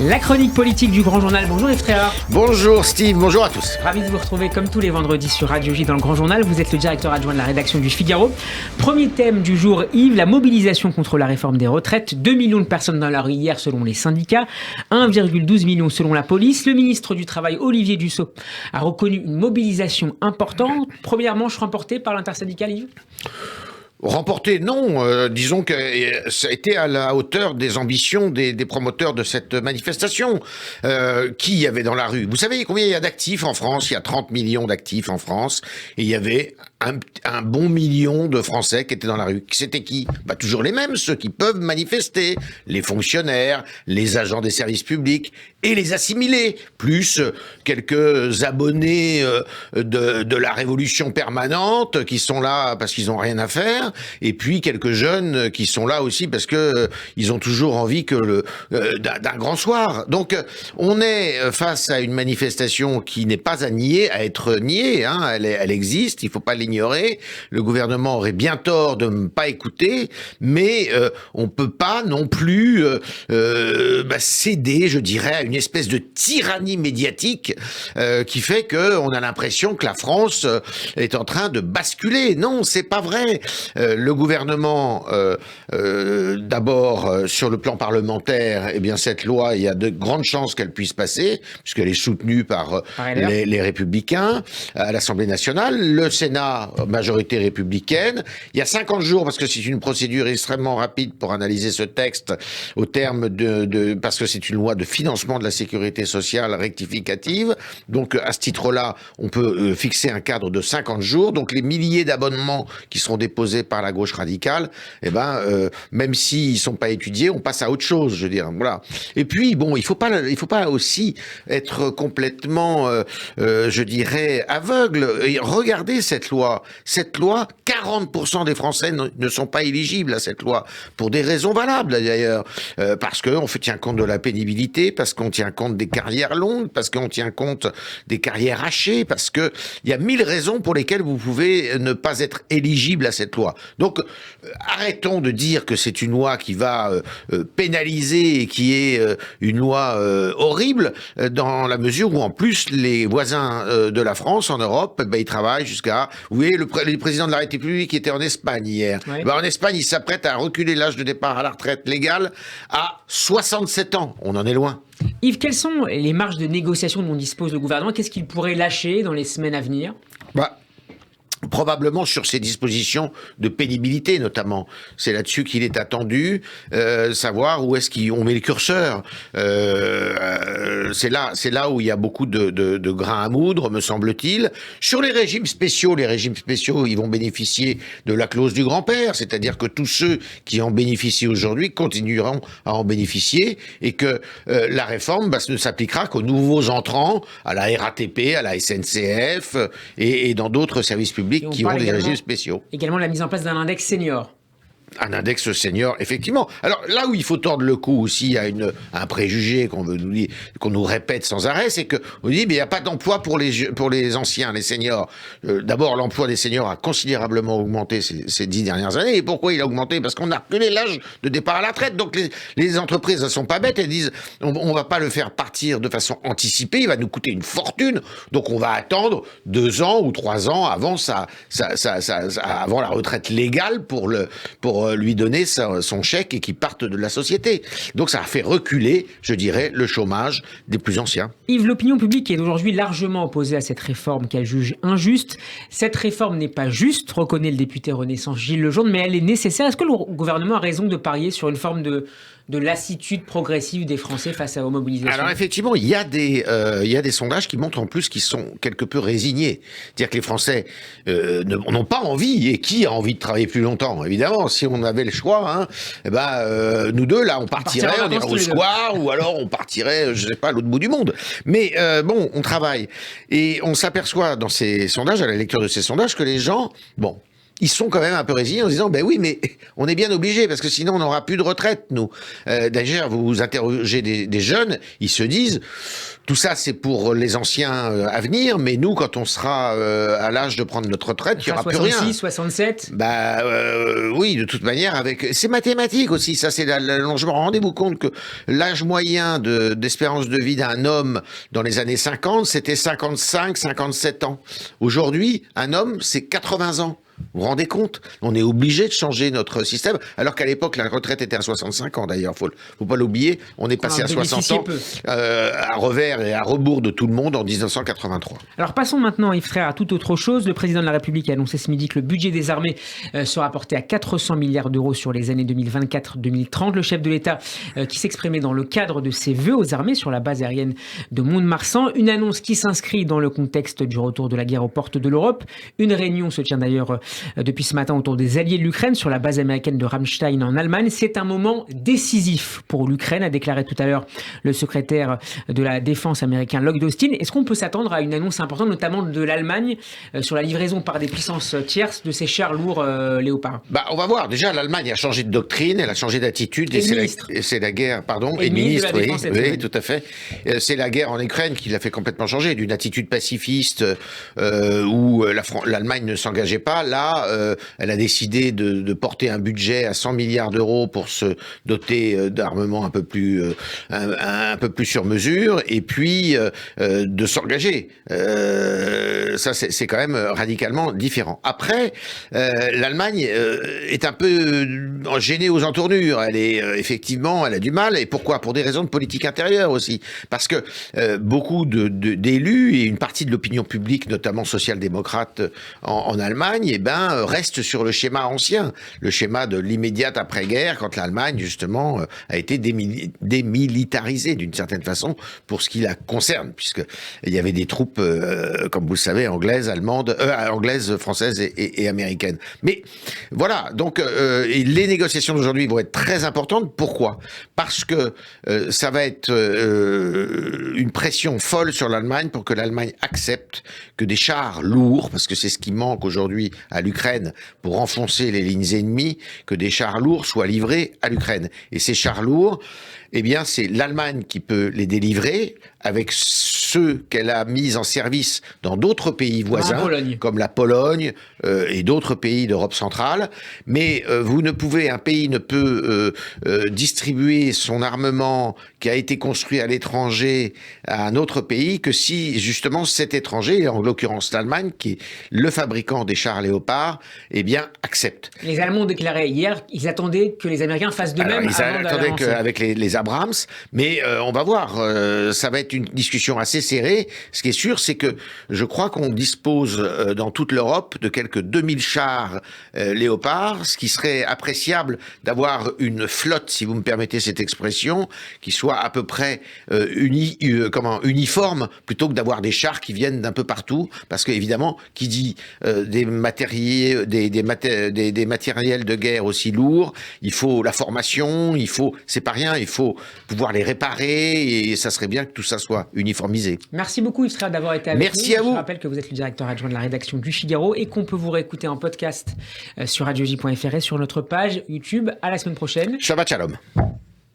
La chronique politique du Grand Journal. Bonjour Yves Tréhard. Bonjour Steve, bonjour à tous. Ravi de vous retrouver comme tous les vendredis sur Radio J dans le Grand Journal. Vous êtes le directeur adjoint de la rédaction du Figaro. Premier thème du jour, Yves, la mobilisation contre la réforme des retraites. 2 millions de personnes dans la rue hier selon les syndicats, 1,12 million selon la police. Le ministre du Travail, Olivier Dussopt, a reconnu une mobilisation importante. Première manche remportée par l'intersyndicale, Yves ? Remporté, non. Disons que ça a été à la hauteur des ambitions des promoteurs de cette manifestation. Qui y avait dans la rue? Vous savez combien il y a d'actifs en France? Il y a 30 millions d'actifs en France. Et il y avait un bon million de Français qui étaient dans la rue. C'était qui? Toujours les mêmes, ceux qui peuvent manifester. Les fonctionnaires, les agents des services publics et les assimilés. Plus quelques abonnés de la Révolution permanente qui sont là parce qu'ils n'ont rien à faire. Et puis quelques jeunes qui sont là aussi parce que ils ont toujours envie d'un grand soir. Donc on est face à une manifestation qui n'est pas à nier, à être niée. Elle existe, il faut pas l'ignorer. Le gouvernement aurait bien tort de ne pas écouter, mais on peut pas non plus céder, je dirais, à une espèce de tyrannie médiatique qui fait que on a l'impression que la France est en train de basculer. Non, c'est pas vrai. Le gouvernement, d'abord, sur le plan parlementaire, eh bien, cette loi, il y a de grandes chances qu'elle puisse passer, puisqu'elle est soutenue par les Républicains à l'Assemblée nationale. Le Sénat, majorité républicaine. Il y a 50 jours, parce que c'est une procédure extrêmement rapide pour analyser ce texte, au terme parce que c'est une loi de financement de la sécurité sociale rectificative. Donc, à ce titre-là, on peut fixer un cadre de 50 jours. Donc, les milliers d'abonnements qui seront déposés par la gauche radicale, même s'ils sont pas étudiés, on passe à autre chose, je veux dire. Voilà. Et puis, bon, il faut pas aussi être complètement, je dirais, aveugle. Et regardez cette loi. Cette loi, 40% des Français ne sont pas éligibles à cette loi, pour des raisons valables d'ailleurs. Parce qu'on tient compte de la pénibilité, parce qu'on tient compte des carrières longues, parce qu'on tient compte des carrières hachées, parce que il y a 1000 raisons pour lesquelles vous pouvez ne pas être éligible à cette loi. Donc, arrêtons de dire que c'est une loi qui va pénaliser et qui est une loi horrible, dans la mesure où, en plus, les voisins de la France, en Europe, ils travaillent jusqu'à... Vous voyez, le président de la République était en Espagne hier. Oui. En Espagne, il s'apprête à reculer l'âge de départ à la retraite légale à 67 ans. On en est loin. Yves, quelles sont les marges de négociation dont dispose le gouvernement? Qu'est-ce qu'il pourrait lâcher dans les semaines à venir? Probablement sur ces dispositions de pénibilité, notamment. C'est là-dessus qu'il est attendu, savoir où est-ce qu'on met le curseur. C'est là où il y a beaucoup de grains à moudre, me semble-t-il. Sur les régimes spéciaux, ils vont bénéficier de la clause du grand-père, c'est-à-dire que tous ceux qui en bénéficient aujourd'hui continueront à en bénéficier, et que la réforme ne s'appliquera qu'aux nouveaux entrants, à la RATP, à la SNCF et dans d'autres services publics qui ont des régimes spéciaux. Également la mise en place d'un index senior. Un index senior, effectivement. Alors là où il faut tordre le cou aussi à un préjugé qu'on nous répète sans arrêt, c'est que on dit mais il n'y a pas d'emploi pour les anciens, les seniors. D'abord, l'emploi des seniors a considérablement augmenté ces 10 dernières années. Et pourquoi il a augmenté? Parce qu'on a reculé l'âge de départ à la retraite. Donc les entreprises ne sont pas bêtes, elles disent on va pas le faire partir de façon anticipée, il va nous coûter une fortune. Donc on va attendre 2 ans ou 3 ans avant avant la retraite légale pour lui donner son chèque et qu'il parte de la société. Donc ça a fait reculer, je dirais, le chômage des plus anciens. Yves, l'opinion publique est aujourd'hui largement opposée à cette réforme qu'elle juge injuste. Cette réforme n'est pas juste, reconnaît le député Renaissance Gilles Lejeune, mais elle est nécessaire. Est-ce que le gouvernement a raison de parier sur une forme de lassitude progressive des Français face aux mobilisations? Alors effectivement, il y a des sondages qui montrent en plus qu'ils sont quelque peu résignés. C'est-à-dire que les Français n'ont pas envie. Et qui a envie de travailler plus longtemps? Évidemment, si on avait le choix, nous deux, là, on partirait, on irait au square, ou alors on partirait, je sais pas, à l'autre bout du monde. Mais on travaille. Et on s'aperçoit dans ces sondages, à la lecture de ces sondages, que les gens, ils sont quand même un peu résilients en disant, ben oui, mais on est bien obligé parce que sinon on n'aura plus de retraite, nous. D'ailleurs, vous interrogez des jeunes, ils se disent, tout ça c'est pour les anciens à venir, mais nous, quand on sera à l'âge de prendre notre retraite, il n'y aura plus rien. 66, 67 oui, de toute manière, c'est mathématique aussi, ça c'est l'allongement. Rendez-vous compte que l'âge moyen d'espérance de vie d'un homme dans les années 50, c'était 55, 57 ans. Aujourd'hui, un homme, c'est 80 ans. Vous vous rendez compte? On est obligé de changer notre système, alors qu'à l'époque, la retraite était à 65 ans d'ailleurs, faut pas l'oublier. On est passé à 60 ans, à revers et à rebours de tout le monde en 1983. Alors passons maintenant, Yves Tréhard, à toute autre chose. Le président de la République a annoncé ce midi que le budget des armées sera porté à 400 milliards d'euros sur les années 2024-2030. Le chef de l'État qui s'exprimait dans le cadre de ses vœux aux armées sur la base aérienne de Mont-de-Marsan. Une annonce qui s'inscrit dans le contexte du retour de la guerre aux portes de l'Europe. Une réunion se tient d'ailleurs depuis ce matin autour des alliés de l'Ukraine sur la base américaine de Ramstein en Allemagne. C'est un moment décisif pour l'Ukraine, a déclaré tout à l'heure le secrétaire de la défense américain Lloyd Austin. Est-ce qu'on peut s'attendre à une annonce importante, notamment de l'Allemagne, sur la livraison par des puissances tierces de ces chars lourds Léopard? On va voir. Déjà, l'Allemagne a changé de doctrine, elle a changé d'attitude. Et c'est la guerre, pardon. Et ministre, oui, tout à fait. C'est la guerre en Ukraine qui l'a fait complètement changer. D'une attitude pacifiste où l'Allemagne ne s'engageait pas. Là, elle a décidé de porter un budget à 100 milliards d'euros pour se doter d'armements un peu plus sur mesure, et puis de s'engager. Ça, c'est quand même radicalement différent. Après, l'Allemagne est un peu gênée aux entournures. Elle est effectivement, elle a du mal. Et pourquoi? Pour des raisons de politique intérieure aussi. Parce que beaucoup d'élus et une partie de l'opinion publique, notamment social-démocrate en Allemagne, reste sur le schéma ancien, le schéma de l'immédiate après-guerre, quand l'Allemagne, justement, a été démilitarisée d'une certaine façon pour ce qui la concerne, puisqu'il y avait des troupes, comme vous le savez, anglaises, françaises et américaines. Mais voilà, donc les négociations d'aujourd'hui vont être très importantes. Pourquoi? Parce que ça va être une pression folle sur l'Allemagne pour que l'Allemagne accepte que des chars lourds, parce que c'est ce qui manque aujourd'hui à l'Ukraine pour enfoncer les lignes ennemies, que des chars lourds soient livrés à l'Ukraine. Et ces chars lourds, c'est l'Allemagne qui peut les délivrer avec ceux qu'elle a mis en service dans d'autres pays voisins, comme la Pologne et d'autres pays d'Europe centrale. Mais un pays ne peut distribuer son armement qui a été construit à l'étranger à un autre pays que si justement cet étranger, en l'occurrence l'Allemagne, qui est le fabricant des chars Léopard, accepte. Les Allemands ont déclaré hier, ils attendaient que les Américains fassent de même. Ils attendaient qu'avec les Abrams, mais on va voir, ça va être une discussion assez serrée. Ce qui est sûr, c'est que je crois qu'on dispose dans toute l'Europe de quelques 2000 chars Léopard, ce qui serait appréciable d'avoir une flotte, si vous me permettez cette expression, qui soit à peu près uniforme, plutôt que d'avoir des chars qui viennent d'un peu partout, parce qu'évidemment, qui dit des matériels de guerre aussi lourds, il faut la formation, c'est pas rien, il faut pouvoir les réparer, et ça serait bien que tout ça soit uniformisé. Merci beaucoup Yves Tréhard d'avoir été avec nous. Merci à vous. Je rappelle que vous êtes le directeur adjoint de la rédaction du Figaro et qu'on peut vous réécouter en podcast sur radioj.fr et sur notre page YouTube. À la semaine prochaine. Shabbat Shalom.